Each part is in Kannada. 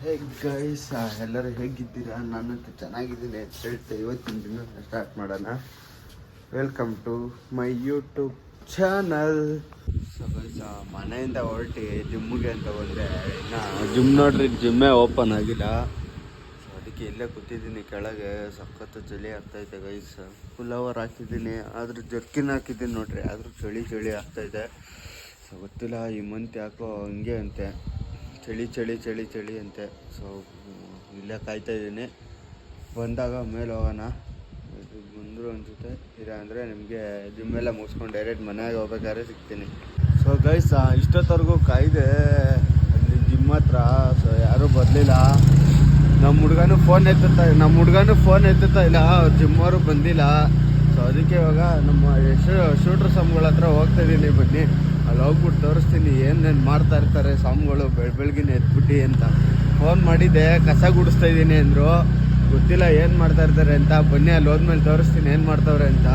ಗೈಸ್ ಎಲ್ಲರೂ ಹೇಗಿದ್ದೀರಾ? ನಾನಂತೂ ಚೆನ್ನಾಗಿದ್ದೀನಿ ಅಂತ ಹೇಳ್ತಾ ಇವತ್ತಿನ ದಿನ ಸ್ಟಾರ್ಟ್ ಮಾಡೋಣ. Welcome to my YouTube channel. So guys ಮನೆಯಿಂದ ಹೊರಟಿ ಜಿಮ್ಗೆ ಅಂತ ಹೋದರೆ ಇನ್ನು ಜಿಮ್ ನೋಡ್ರಿ, ಜಿಮ್ಮೇ ಓಪನ್ ಆಗಿಲ್ಲ. ಸೊ ಅದಕ್ಕೆ ಇಲ್ಲೇ ಕೂತಿದ್ದೀನಿ ಕೆಳಗೆ. ಸಖತ್ತು ಚಳಿ ಆಗ್ತಾಯಿದೆ ಗೈಸ್. ಫುಲ್ ಅವರ್ ಹಾಕಿದ್ದೀನಿ, ಆದರೂ ಜರ್ಕಿನ್ ಹಾಕಿದ್ದೀನಿ ನೋಡ್ರಿ, ಆದರೂ ಚಳಿ ಆಗ್ತಾಯಿದೆ. ಸೊ ಗೊತ್ತಿಲ್ಲ ಈ ಮಂತ್ ಯಾಕೋ ಹಂಗೆ ಅಂತೆ, ಚಳಿ ಅಂತೆ. ಸೊ ಇಲ್ಲೇ ಕಾಯ್ತಾಯಿದ್ದೀನಿ, ಬಂದಾಗ ಮೇಲೆ ಹೋಗೋಣ. ಬಂದರು ಅನಿಸುತ್ತೆ. ಇಲ್ಲ ಅಂದರೆ ನಿಮಗೆ ಜಿಮ್ಮೆಲ್ಲ ಮುಗಿಸ್ಕೊಂಡು ಡೈರೆಕ್ಟ್ ಮನೆಗೆ ಹೋಗ್ಬೇಕಾದ್ರೆ ಸಿಗ್ತೀನಿ. ಸೊ ಗೈಸ್ ಇಷ್ಟೊತ್ತವರೆಗೂ ಕಾಯ್ದೆ ಅಲ್ಲಿ ಜಿಮ್ ಹತ್ರ. ಸೊ ಯಾರೂ ಬರಲಿಲ್ಲ. ನಮ್ಮ ಹುಡುಗನೂ ಫೋನ್ ಎತ್ತುತ್ತಾ ಇಲ್ಲ, ಅವ್ರು ಜಿಮ್ಮವರು ಬಂದಿಲ್ಲ. ಸೊ ಅದಕ್ಕೆ ಇವಾಗ ನಮ್ಮ ಶೂಟ್ರ್ ಸ್ವಾಮಿಗಳ ಹತ್ರ ಹೋಗ್ತಾಯಿದ್ದೀನಿ. ಬನ್ನಿ ಅಲ್ಲಿ ಹೋಗ್ಬಿಟ್ಟು ತೋರಿಸ್ತೀನಿ ಏನೇನು ಮಾಡ್ತಾ ಇರ್ತಾರೆ ಸ್ವಾಮಿಗಳು ಬೆಳಗಿನ ಎದ್ಬಿಟ್ಟು ಅಂತ. ಫೋನ್ ಮಾಡಿದ್ದೆ, ಕಸ ಗುಡಿಸ್ತಾ ಇದ್ದೀನಿ ಅಂದರು. ಗೊತ್ತಿಲ್ಲ ಏನು ಮಾಡ್ತಾ ಇರ್ತಾರೆ ಅಂತ. ಬನ್ನಿ ಅಲ್ಲಿ ಹೋದ್ಮೇಲೆ ತೋರಿಸ್ತೀನಿ ಏನು ಮಾಡ್ತಾವ್ರೆ ಅಂತ.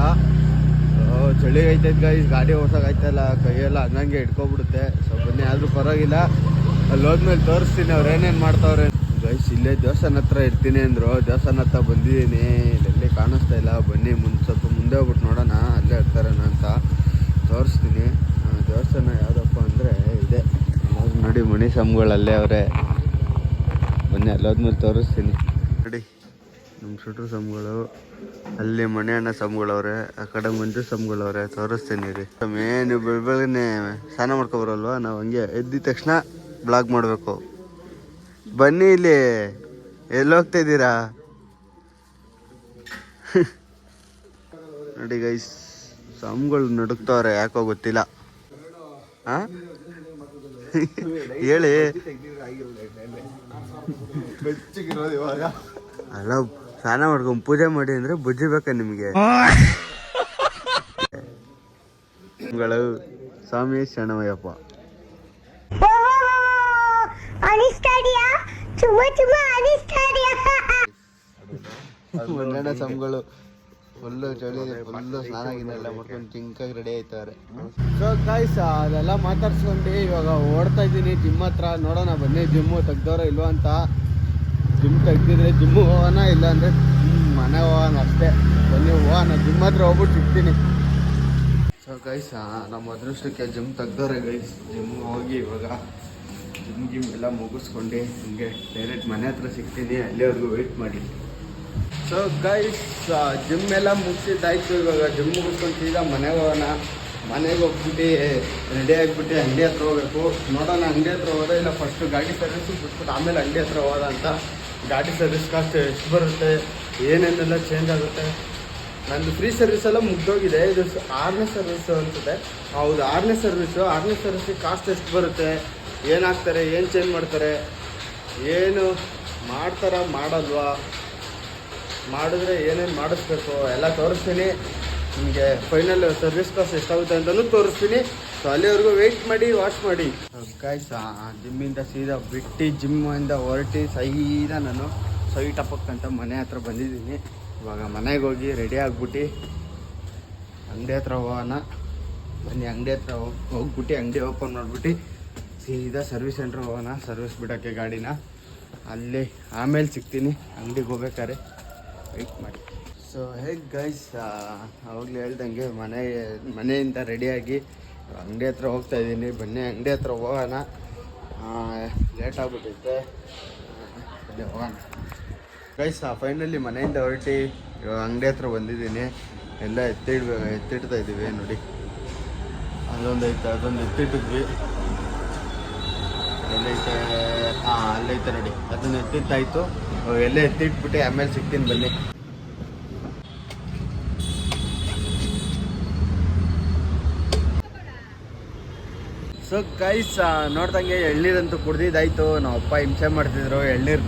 ಚಳಿ ಐತೈತೆ ಗೈಸ್, ಗಾಡಿ ಓಡ್ಸೋಕ್ಕಾಯ್ತಲ್ಲ, ಕೈಯೆಲ್ಲ ಹಂಗಂಗೆ ಇಟ್ಕೊಬಿಡುತ್ತೆ. ಸೊ ಬನ್ನಿ, ಆದರೂ ಪರವಾಗಿಲ್ಲ, ಅಲ್ಲಿ ಹೋದ್ಮೇಲೆ ತೋರಿಸ್ತೀನಿ ಅವ್ರು ಏನೇನು ಮಾಡ್ತಾವ್ರೆ. ಗೈಸ್ ಇಲ್ಲೇ ದೇವಸ್ಥಾನ ಹತ್ರ ಇರ್ತೀನಿ ಅಂದರು. ದೇವಸ್ಥಾನ ಹತ್ರ ಬಂದಿದ್ದೀನಿ, ಇಲ್ಲೆಲ್ಲಿ ಕಾಣಿಸ್ತಾ ಇಲ್ಲ. ಬನ್ನಿ ಸ್ವಲ್ಪ ಮುಂದೆ ಹೋಗ್ಬಿಟ್ಟು ನೋಡೋಣ ಅಲ್ಲೇ ಇರ್ತಾರೇನ ಅಂತ ತೋರಿಸ್ತೀನಿ. ದೇವಸ್ಥಾನ ಯಾವುದಪ್ಪ ಅಂದರೆ ಇದೆ ನೋಡಿ, ಮಣಿ ಸ್ವಾಮಿಗಳಲ್ಲೇ ಅವರೇ. ಬನ್ನಿ ಅಲ್ಲೋದ್ಮೇಲೆ ತೋರಿಸ್ತೀನಿ. ನೋಡಿ ನಮ್ಮ ಶುಟ್ರು ಸ್ವಾಮಿಗಳು, ಅಲ್ಲಿ ಮಣಿ ಅಣ್ಣ ಸ್ವಾಮಿಗಳವ್ರೆ, ಆ ಕಡೆ ಮಂಜು ಸ್ವಾಮಿಗಳವ್ರೆ. ತೋರಿಸ್ತೀನಿ ರೀ. ಏನು ಬೆಳಗ್ಗೆನೆ ಸ್ನಾನ ಮಾಡ್ಕೊಬರಲ್ವ, ನಾವು ಹಂಗೆ ಎದ್ದಿದ ತಕ್ಷಣ ಬ್ಲಾಗ್ ಮಾಡಬೇಕು. ಬನ್ನಿ ಇಲ್ಲಿ, ಎಲ್ಲಿ ಹೋಗ್ತಾಯಿದ್ದೀರಾ? ನೋಡಿ ಗೈಸ್, ಸ್ವಾಮಿಗಳು ನಡುಕ್ತವ್ರೆ, ಯಾಕೋ ಗೊತ್ತಿಲ್ಲ. ಹಾಂ ಹೇಳಿ. ಅಲ್ಲ, ಸ್ನಾನ ಮಾಡ್ಕೊಂಡು ಪೂಜೆ ಮಾಡಿ ಅಂದರೆ ಬುಜ್ಜಿ ಬೇಕಾ ನಿಮಗೆ? ಸ್ವಾಮಿ ಶರಣಮಯ್ಯಪ್ಪ. ಮಂಜಣ್ಣ ಸ್ವಾಮಿಗಳು ಫುಲ್ಲು ಚಳಿ, ಫುಲ್ಲು ಸ್ನಾನ ಗಿನ್ನೆಲ್ಲ ಮಾಡ್ಕೊಂಡು ಚಿಂಕಾಗಿ ರೆಡಿ ಆಯ್ತವ್ರೆ. ಸೊ ಗಾಯ್ಸ್ ಅದೆಲ್ಲ ಮಾತಾಡ್ಸ್ಕೊಂಡು ಇವಾಗ ಓಡ್ತಾ ಇದ್ದೀನಿ ಜಿಮ್ ಹತ್ರ. ನೋಡೋಣ ಬನ್ನಿ ಜಿಮ್ಮು ತೆಗ್ದವ್ರ ಇಲ್ವ ಅಂತ. ಜಿಮ್ ತೆಗ್ದಿದ್ರೆ ಜಿಮ್ಮು ಹೋಗೋಣ, ಇಲ್ಲ ಅಂದರೆ ಮನೆಗೆ ಹೋಗೋಣ ಅಷ್ಟೇ. ಬನ್ನಿ ಹೋಗೋಣ, ಜಿಮ್ ಹತ್ರ ಹೋಗ್ಬಿಟ್ಟು ಸಿಗ್ತೀನಿ. ಸೊ ಗೈಸ್ ನಮ್ಮ ಅದೃಷ್ಟಕ್ಕೆ ಜಿಮ್ ತೆಗ್ದವ್ರೆ ಗೈಸ್. ಜಿಮ್ಗೆ ಹೋಗಿ ಇವಾಗ ಜಿಮ್ ಎಲ್ಲ ಮುಗಿಸ್ಕೊಂಡು ಹಂಗೆ ಡೈರೆಕ್ಟ್ ಮನೆ ಹತ್ರ ಸಿಗ್ತೀನಿ. ಅಲ್ಲಿವರೆಗೂ ವೆಯ್ಟ್ ಮಾಡಿ. ಸೊ ಗೈಸ್ ಜಿಮ್ ಎಲ್ಲ ಮುಗಿಸಿದ್ದಾಯ್ತು. ಇವಾಗ ಜಿಮ್ ಮುಗಿಸ್ಕೊಂಡು ಸೀದಾ ಮನೆಗೆ ಹೋಗೋಣ. ಮನೆಗೆ ಹೋಗ್ಬಿಟ್ಟು ರೆಡಿ ಆಗಿಬಿಟ್ಟು ಅಂಗಡಿ ಹತ್ರ ಹೋಗ್ಬೇಕು. ನೋಡೋಣ ಅಂಗಡಿ ಹತ್ರ ಹೋದ ಇಲ್ಲ ಫಸ್ಟು ಗಾಡಿ ಸರ್ವಿಸಿಗೆ ಬಿಟ್ಬಿಟ್ಟು ಆಮೇಲೆ ಅಂಗಡಿ ಹತ್ರ ಹೋದ ಅಂತ. ಗಾಡಿ ಸರ್ವಿಸ್ ಕಾಸ್ಟ್ ಎಷ್ಟು ಬರುತ್ತೆ, ಏನೇನೆಲ್ಲ ಚೇಂಜ್ ಆಗುತ್ತೆ. ನಂದು ಫ್ರೀ ಸರ್ವಿಸ್ ಎಲ್ಲ ಮುಗ್ದೋಗಿದೆ. ಇದು 6ನೇ ಸರ್ವಿಸು ಅನ್ಸುತ್ತೆ. ಹೌದು 6ನೇ ಸರ್ವಿಸು. 6ನೇ ಸರ್ವಿಸಿಗೆ ಕಾಸ್ಟ್ ಎಷ್ಟು ಬರುತ್ತೆ, ಏನಾಗ್ತಾರೆ, ಏನು ಚೇಂಜ್ ಮಾಡ್ತಾರೆ, ಏನು ಮಾಡ್ತಾರ ಮಾಡಲ್ವಾ, ಮಾಡಿದ್ರೆ ಏನೇನು ಮಾಡಿಸ್ಬೇಕು ಎಲ್ಲ ತೋರಿಸ್ತೀನಿ ನಿಮಗೆ. ಫೈನಲ್ ಸರ್ವಿಸ್ ಕಾಸ್ಟ್ ಎಷ್ಟಾಗುತ್ತೆ ಅಂತಲೂ ತೋರಿಸ್ತೀನಿ. ಸೊ ಅಲ್ಲಿವರೆಗೂ ವೆಯ್ಟ್ ಮಾಡಿ, ವಾಚ್ ಮಾಡಿ. ಗಾಯ್ಸ್ ಜಿಮ್ಮಿಂದ ಸೀದಾ ಬಿಟ್ಟು ಜಿಮ್ಮಿಂದ ಹೊರಟಿ ಸೀದಾ ನಾನು ಸೈಟಪ್ಪಕ್ಕಂತ ಮನೆ ಹತ್ರ ಬಂದಿದ್ದೀನಿ. ಇವಾಗ ಮನೆಗೆ ಹೋಗಿ ರೆಡಿ ಆಗ್ಬಿಟ್ಟು ಅಂಗಡಿ ಹತ್ರ ಹೋಗೋಣ. ಬನ್ನಿ ಅಂಗಡಿ ಹತ್ರ ಹೋಗ್ಬಿಟ್ಟು ಅಂಗಡಿ ಓಪನ್ ಮಾಡಿಬಿಟ್ಟು ಸೀದಾ ಸರ್ವಿಸ್ ಸೆಂಟ್ರ್ ಹೋಗೋಣ, ಸರ್ವಿಸ್ ಬಿಡೋಕ್ಕೆ ಗಾಡಿನ. ಅಲ್ಲಿ ಆಮೇಲೆ ಸಿಗ್ತೀನಿ ಅಂಗಡಿಗೆ ಹೋಗ್ಬೇಕಾದ್ರೆ, ವೆಯ್ಟ್ ಮಾಡಿ. ಸೊ ಹೇಗೆ ಗೈಸ್ ಅವಾಗಲೇ ಹೇಳ್ದಂಗೆ ಮನೆಯಿಂದ ರೆಡಿಯಾಗಿ ಅಂಗಡಿ ಹತ್ರ ಹೋಗ್ತಾಯಿದ್ದೀನಿ. ಬನ್ನಿ ಅಂಗಡಿ ಹತ್ರ ಹೋಗೋಣ, ಲೇಟ್ ಆಗಿಬಿಟ್ಟೈತೆ. ಅಲ್ಲೇ ಹೋಗೋಣ ಗೈಸ್. ಫೈನಲಿ ಮನೆಯಿಂದ ಹೊರಟಿ ಇವಾಗ ಅಂಗಡಿ ಹತ್ರ ಬಂದಿದ್ದೀನಿ. ಎಲ್ಲ ಎತ್ತಿಡ್ತಾ ಇದ್ದೀವಿ ನೋಡಿ. ಅಲ್ಲೊಂದು ಐತೆ, ಅದೊಂದು ಎತ್ತಿಟ್ಟಿದ್ವಿ. ಎಲ್ಲೈತೆ? ಅಲ್ಲೈತೆ ನೋಡಿ, ಅದನ್ನು ಎತ್ತಿತ್ತಾಯಿತು. ಎಲ್ಲ ಎತ್ತಿಟ್ಬಿಟ್ಟು ಆಮೇಲೆ ಸಿಗ್ತೀನಿ ಬನ್ನಿ. ಸೊ ಗೈಸ್ ನೋಡ್ದಂಗೆ ಎಳ್ನೀರಂತೂ ಕುಡ್ದಿದ್ದಾಯಿತು. ನಮ್ಮ ಅಪ್ಪ ಹಿಂಸೆ ಮಾಡ್ತಿದ್ರು, ಎಳ್ನೀರು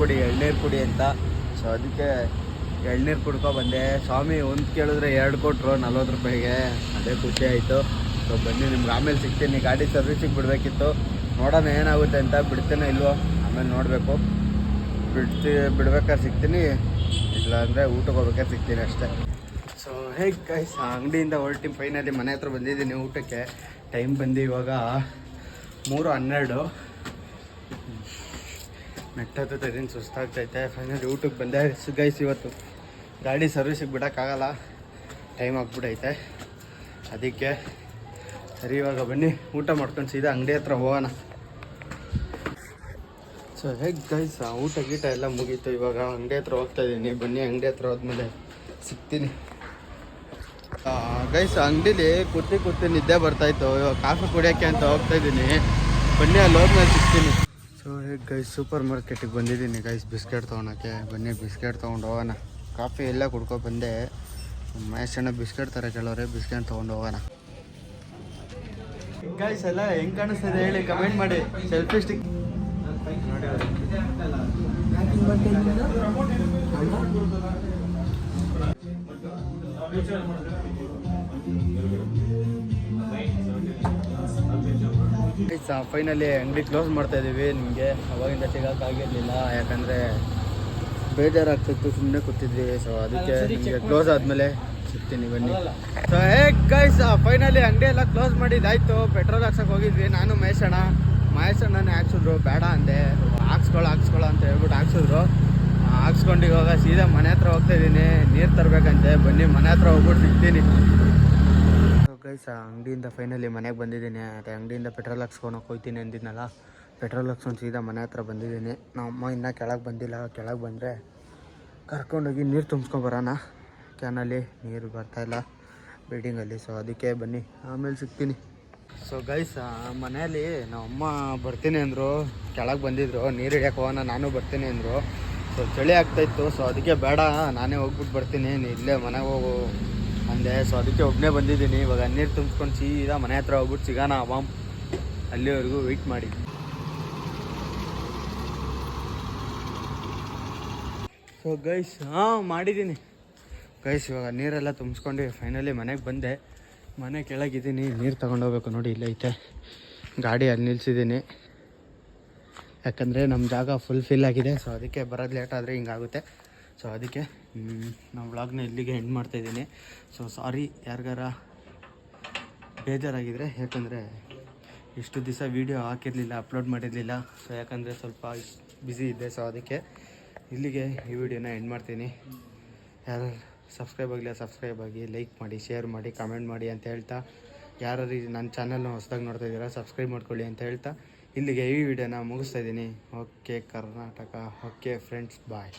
ಕುಡಿ ಅಂತ. ಸೊ ಅದಕ್ಕೆ ಎಳ್ನೀರು ಕುಡ್ಕೊ ಬಂದೆ. ಸ್ವಾಮಿ ಒಂದು ಕೇಳಿದ್ರೆ 2 ಕೊಟ್ಟರು 40 ರೂಪಾಯಿಗೆ. ಅದೇ ಖುಷಿ ಆಯಿತು. ಸೊ ಬನ್ನಿ ನಿಮ್ಗೆ ಆಮೇಲೆ ಸಿಗ್ತೀನಿ. ಗಾಡಿ ಸರ್ವಿಸಿಗೆ ಬಿಡಬೇಕಿತ್ತು, ನೋಡೋಣ ಏನಾಗುತ್ತೆ ಅಂತ. ಬಿಡ್ತೇನೋ ಇಲ್ವೋ ಆಮೇಲೆ ನೋಡಬೇಕು. ಬಿಡ್ಬೇಕಾದ್ರೆ ಸಿಗ್ತೀನಿ, ಇಲ್ಲ ಅಂದರೆ ಊಟಕ್ಕೆ ಹೋಗ್ಬೇಕಾದ್ರೆ ಸಿಗ್ತೀನಿ ಅಷ್ಟೇ. ಸೊ ಹೇಗೆ ಗೈಸ್ ಅಂಗಡಿಯಿಂದ ಹೊರಟಿ ಫೈನಲಿ ಮನೆ ಹತ್ರ ಬಂದಿದ್ದೀನಿ ಊಟಕ್ಕೆ. ಟೈಮ್ ಬಂದು ಇವಾಗ 3:12. ಮೆಟ್ಟತ್ತು ಇದೀನಿ, ಸುಸ್ತಾಗ್ತೈತೆ. ಫೈನಲಿ ಊಟಕ್ಕೆ ಬಂದೆ ಗೈಸ್. ಇವತ್ತು ಗಾಡಿ ಸರ್ವಿಸಿಗೆ ಬಿಡೋಕ್ಕಾಗಲ್ಲ, ಟೈಮ್ ಆಗ್ಬಿಟ್ಟೈತೆ. ಅದಕ್ಕೆ ಸರಿ ಇವಾಗ ಬನ್ನಿ ಊಟ ಮಾಡ್ಕೊಂಡು ಸೀದಾ ಅಂಗಡಿ ಹತ್ರ ಹೋಗೋಣ. ಸೊ ಹೇಗೆ ಗೈಸ್ ಊಟ ಗೀಟ ಎಲ್ಲ ಮುಗೀತು. ಇವಾಗ ಅಂಗಡಿ ಹತ್ರ ಹೋಗ್ತಾಯಿದ್ದೀನಿ. ಬನ್ನಿ ಅಂಗಡಿ ಹತ್ರ ಹೋದ್ಮೇಲೆ ಸಿಗ್ತೀನಿ. ಗೈಸ್ ಅಂಗಡೀಲಿ ಕೂತಿ ನಿದ್ದೆ ಬರ್ತಾಯಿತ್ತು. ಇವಾಗ ಕಾಫಿ ಕುಡಿಯೋಕ್ಕೆ ಅಂತ ಹೋಗ್ತಾಯಿದ್ದೀನಿ. ಬನ್ನಿ ಅಲ್ಲಿ ಹೋದ್ಮೇಲೆ ಸಿಗ್ತೀನಿ. ಸೊ ಹೇಗೆ ಗೈಸ್ ಸೂಪರ್ ಮಾರ್ಕೆಟಿಗೆ ಬಂದಿದ್ದೀನಿ ಗೈಸ್ ಬಿಸ್ಕೆಟ್ ತೊಗೊಳಕ್ಕೆ. ಬನ್ನಿ ಬಿಸ್ಕೆಟ್ ತೊಗೊಂಡು ಹೋಗೋಣ. ಕಾಫಿ ಎಲ್ಲ ಕುಡ್ಕೊ ಬಂದೆ. ಮಹೇಶಣ್ಣ ಬಿಸ್ಕೆಟ್ ಥರ ಕೇಳೋರೆ, ಬಿಸ್ಕೆಟ್ ತೊಗೊಂಡು ಹೋಗೋಣ. ಗೈಸ್ ಎಲ್ಲ ಹೆಂಗೆ ಕಾಣಿಸ್ತದೆ ಹೇಳಿ, ಕಮೆಂಟ್ ಮಾಡಿ. ಸೆಲ್ಫಿ ಸ್ಟಿಕ್ ನೋಡಿ ಫೈನಲಿ ಅಂಗಡಿ ಕ್ಲೋಸ್ ಮಾಡ್ತಾ ಇದ್ದೀವಿ. ನಿಮಗೆ ಅವಾಗಿಂದ ಸಿಗೋಕ್ಕಾಗಿರಲಿಲ್ಲ, ಯಾಕಂದರೆ ಬೇಜಾರಾಗ್ತಿತ್ತು, ಸುಮ್ಮನೆ ಕೂತಿದ್ವಿ. ಸೊ ಅದಕ್ಕೆ ನಿಮಗೆ ಕ್ಲೋಸ್ ಆದಮೇಲೆ ಸಿಗ್ತೀನಿ ಬನ್ನಿ. ಸೊ ಹೇಗೆ ಗೈಸ್ ಫೈನಲಿ ಅಂಗಡಿ ಎಲ್ಲ ಕ್ಲೋಸ್ ಮಾಡಿದ್ದಾಯಿತು. ಪೆಟ್ರೋಲ್ ಹಾಕ್ಸೋಕೆ ಹೋಗಿದ್ವಿ ನಾನು ಮಹೇಶಣ್ಣನೇ ಹಾಕ್ಸಿದ್ರು. ಬೇಡ ಅಂದೆ, ಹಾಕ್ಸ್ಕೊಳ್ಳೋ ಅಂತ ಹೇಳ್ಬಿಟ್ಟು ಹಾಕ್ಸಿದ್ರು. ಹಾಕ್ಸ್ಕೊಂಡು ಇವಾಗ ಸೀದಾ ಮನೆ ಹತ್ರ ಹೋಗ್ತಾಯಿದ್ದೀನಿ. ನೀರು ತರಬೇಕಂತೆ. ಬನ್ನಿ ಮನೆ ಹತ್ರ ಹೋಗ್ಬಿಟ್ಟು ಸಿಗ್ತೀನಿ. ಗೈಸ್ ಅಂಗಡಿಯಿಂದ ಫೈನಲಿ ಮನೆಗೆ ಬಂದಿದ್ದೀನಿ. ಅದೇ ಅಂಗಡಿಯಿಂದ ಪೆಟ್ರೋಲ್ ಹಾಕ್ಸ್ಕೊಳಕ್ಕೆ ಹೋಗ್ತೀನಿ ಅಂದಿದ್ನಲ್ಲ, ಪೆಟ್ರೋಲ್ ಹಾಕ್ಸ್ಕೊಂಡು ಸೀದಾ ಮನೆ ಹತ್ರ ಬಂದಿದ್ದೀನಿ. ನಮ್ಮಮ್ಮ ಇನ್ನೂ ಕೆಳಗೆ ಬಂದಿಲ್ಲ. ಕೆಳಗೆ ಬಂದರೆ ಕರ್ಕೊಂಡೋಗಿ ನೀರು ತುಂಬಿಸ್ಕೊಂಬರೋಣ. ಕ್ಯಾನಲ್ಲಿ ನೀರು ಬರ್ತಾಯಿಲ್ಲ ಬಿಲ್ಡಿಂಗಲ್ಲಿ. ಸೊ ಅದಕ್ಕೆ ಬನ್ನಿ ಆಮೇಲೆ ಸಿಗ್ತೀನಿ. ಸೊ ಗೈಸ್ ಮನೆಯಲ್ಲಿ ನಮ್ಮಮ್ಮ ಬರ್ತೀನಿ ಅಂದರು. ಕೆಳಗೆ ಬಂದಿದ್ರು, ನೀರು ಹಿಡಿಯೋಕೆ ಹೋಗೋಣ ನಾನು ಬರ್ತೀನಿ ಅಂದರು. ಸೊ ಚಳಿ ಆಗ್ತಾಯಿತ್ತು. ಸೊ ಅದಕ್ಕೆ ಬೇಡ ನಾನೇ ಹೋಗ್ಬಿಟ್ಟು ಬರ್ತೀನಿ, ನೀ ಇಲ್ಲೇ ಮನೆಗೆ ಹೋಗು ಅಂದೆ. ಸೊ ಅದಕ್ಕೆ ಒಬ್ಬನೇ ಬಂದಿದ್ದೀನಿ. ಇವಾಗ ನೀರು ತುಂಬಿಸ್ಕೊಂಡು ಸೀದಾ ಮನೆ ಹತ್ರ ಹೋಗ್ಬಿಟ್ಟು ಸಿಗೋಣ. ಅವಾಮ್ ಅಲ್ಲಿವರೆಗೂ ವೆಯ್ಟ್ ಮಾಡಿ. ಸೊ ಗೈಸ್ ಮಾಡಿದ್ದೀನಿ ಗೈಸ್. ಇವಾಗ ನೀರೆಲ್ಲ ತುಂಬಿಸ್ಕೊಂಡು ಫೈನಲಿ ಮನೆಗೆ ಬಂದೆ. ಮನೆ ಕೆಳಗಿದ್ದೀನಿ, ನೀರು ತೊಗೊಂಡೋಗ್ಬೇಕು. ನೋಡಿ ಇಲ್ಲೇ ಐತೆ ಗಾಡಿ, ಅಲ್ಲಿ ನಿಲ್ಸಿದ್ದೀನಿ. ಯಾಕಂದರೆ ನಮ್ಮ ಜಾಗ ಫುಲ್ ಫಿಲ್ ಆಗಿದೆ. ಸೊ ಅದಕ್ಕೆ ಬರೋದು ಲೇಟ್ ಆದರೆ ಹಿಂಗಾಗುತ್ತೆ. ಸೊ ಅದಕ್ಕೆ ನಾವು ವ್ಲಾಗ್ನ ಇಲ್ಲಿಗೆ ಎಂಡ್ ಮಾಡ್ತಾಯಿದ್ದೀನಿ. ಸೊ ಸಾರಿ ಯಾರಿಗಾರ ಬೇಜಾರಾಗಿದ್ದರೆ, ಯಾಕಂದರೆ ಇಷ್ಟು ದಿವಸ ವೀಡಿಯೋ ಹಾಕಿರಲಿಲ್ಲ, ಅಪ್ಲೋಡ್ ಮಾಡಿರಲಿಲ್ಲ. ಸೊ ಯಾಕಂದರೆ ಸ್ವಲ್ಪ ಬ್ಯುಸಿ ಇದ್ದೆ. ಸೊ ಅದಕ್ಕೆ ಇಲ್ಲಿಗೆ ಈ ವಿಡಿಯೋನ ಎಂಡ್ ಮಾಡ್ತೀನಿ. ಯಾರು ಸಬ್ಸ್ಕ್ರೈಬ್ ಆಗಿ, ಲೈಕ್ ಮಾಡಿ, ಶೇರ್ ಮಾಡಿ, ಕಮೆಂಟ್ ಮಾಡಿ ಅಂತ ಹೇಳ್ತಾ, ಯಾರು ನನ್ನ ಚಾನಲ್ನ ಹೊಸದಾಗಿ ನೋಡ್ತಾ ಇದ್ದೀರಾ ಸಬ್ಸ್ಕ್ರೈಬ್ ಮಾಡ್ಕೊಳ್ಳಿ ಅಂತ ಹೇಳ್ತಾ ಇಲ್ಲಿಗೆ ಈ ವಿಡಿಯೋನ ಮುಗಿಸ್ತಾ ಇದ್ದೀನಿ. ಓಕೆ ಕರ್ನಾಟಕ, ಓಕೆ ಫ್ರೆಂಡ್ಸ್, ಬಾಯ್.